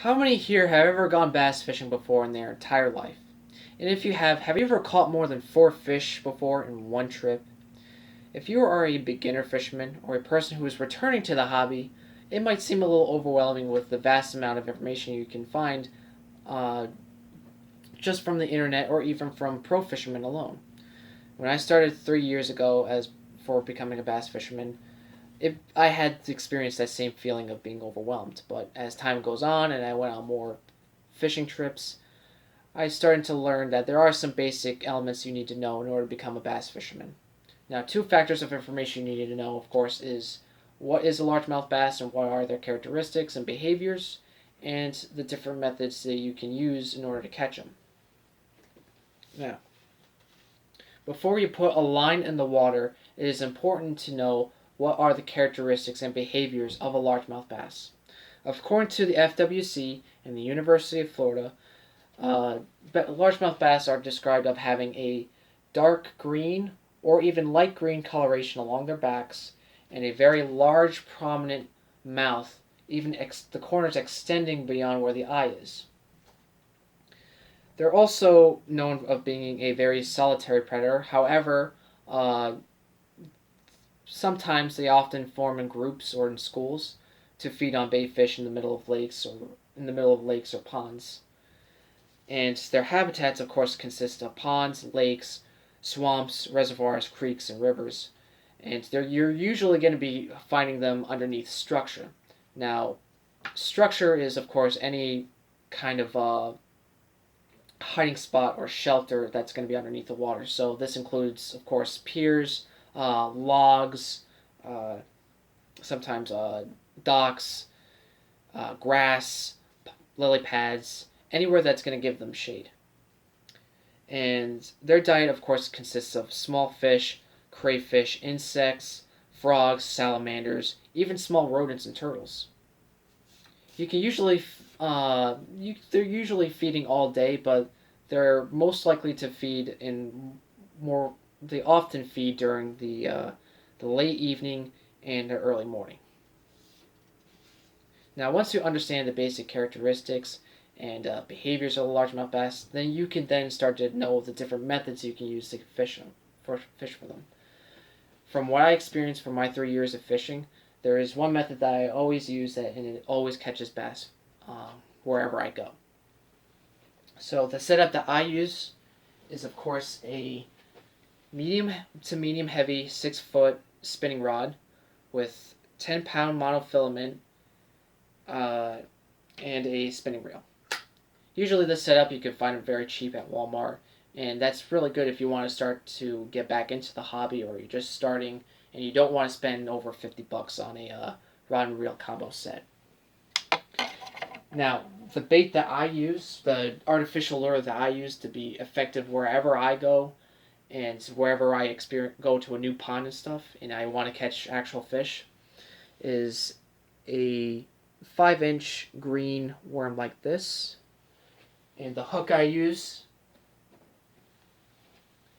How many here have ever gone bass fishing before in their entire life? And if you have you ever caught more than 4 fish before in one trip? If you are a beginner fisherman or a person who is returning to the hobby, it might seem a little overwhelming with the vast amount of information you can find uh, just from the internet or even from pro fishermen alone. When I started 3 years ago as for becoming a bass fisherman, I had experienced that same feeling of being overwhelmed. But as time goes on and I went on more fishing trips, I started to learn that there are some basic elements you need to know in order to become a bass fisherman. Now, two factors of information you need to know, of course, is what is a largemouth bass and what are their characteristics and behaviors, and the different methods that you can use in order to catch them. Now, before you put a line in the water, it is important to know what are the characteristics and behaviors of a largemouth bass. According to the FWC and the University of Florida, largemouth bass are described of having a dark green or even light green coloration along their backs and a very large, prominent mouth, even the corners extending beyond where the eye is. They're also known of being a very solitary predator. However, sometimes they often form in groups or in schools to feed on bait fish in the middle of lakes or ponds. And their habitats, of course, consist of ponds, lakes, swamps, reservoirs, creeks, and rivers. And you're usually going to be finding them underneath structure. Now, structure is, of course, any kind of hiding spot or shelter that's going to be underneath the water. So this includes, of course, piers, logs, uh, sometimes docks, grass, lily pads, anywhere that's going to give them shade. And their diet, of course, consists of small fish, crayfish, insects, frogs, salamanders, even small rodents and turtles. You can usually, they're usually feeding all day, but they're most likely to feed in more. They often feed during the late evening and the early morning. Now, once you understand the basic characteristics and behaviors of the largemouth bass, then you can then start to know the different methods you can use to fish for them. From what I experienced from my 3 years of fishing, there is one method that I always use and it always catches bass wherever I go. So the setup that I use is, of course, a medium to medium heavy 6-foot spinning rod with 10-pound monofilament and a spinning reel. Usually this setup you can find it very cheap at Walmart, and that's really good if you want to start to get back into the hobby or you're just starting and you don't want to spend over $50 on a rod and reel combo set. Now, the bait that I use, the artificial lure that I use to be effective wherever I go and wherever I go to a new pond and stuff and I want to catch actual fish, is a 5-inch green worm like this. And the hook I use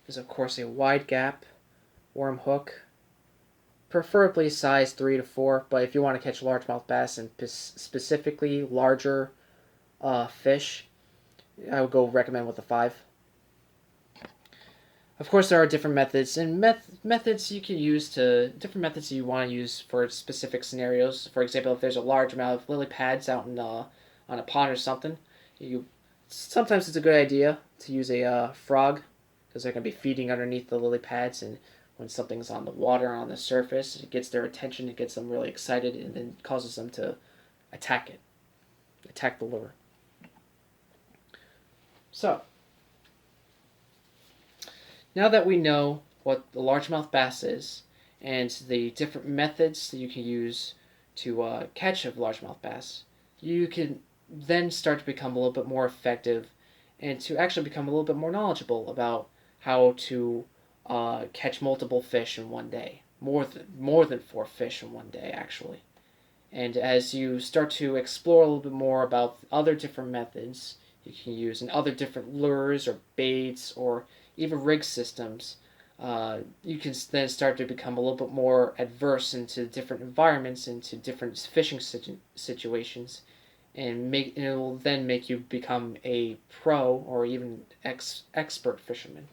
is, of course, a wide gap worm hook, preferably size 3 to 4, but if you want to catch largemouth bass and specifically larger fish, I would recommend with a 5. Of course, there are different methods and methods you can use different methods you want to use for specific scenarios. For example, if there's a large amount of lily pads out on a pond or something, sometimes it's a good idea to use a frog because they're going to be feeding underneath the lily pads, and when something's on the water on the surface, it gets their attention, it gets them really excited, and then causes them to attack the lure. So, now that we know what the largemouth bass is and the different methods that you can use to catch a largemouth bass, you can then start to become a little bit more effective and to actually become a little bit more knowledgeable about how to catch multiple fish in one day, more than 4 fish in one day actually. And as you start to explore a little bit more about other different methods you can use and other different lures or baits or even rig systems, you can then start to become a little bit more adverse into different environments, into different fishing situations, and it will then make you become a pro or even expert fisherman.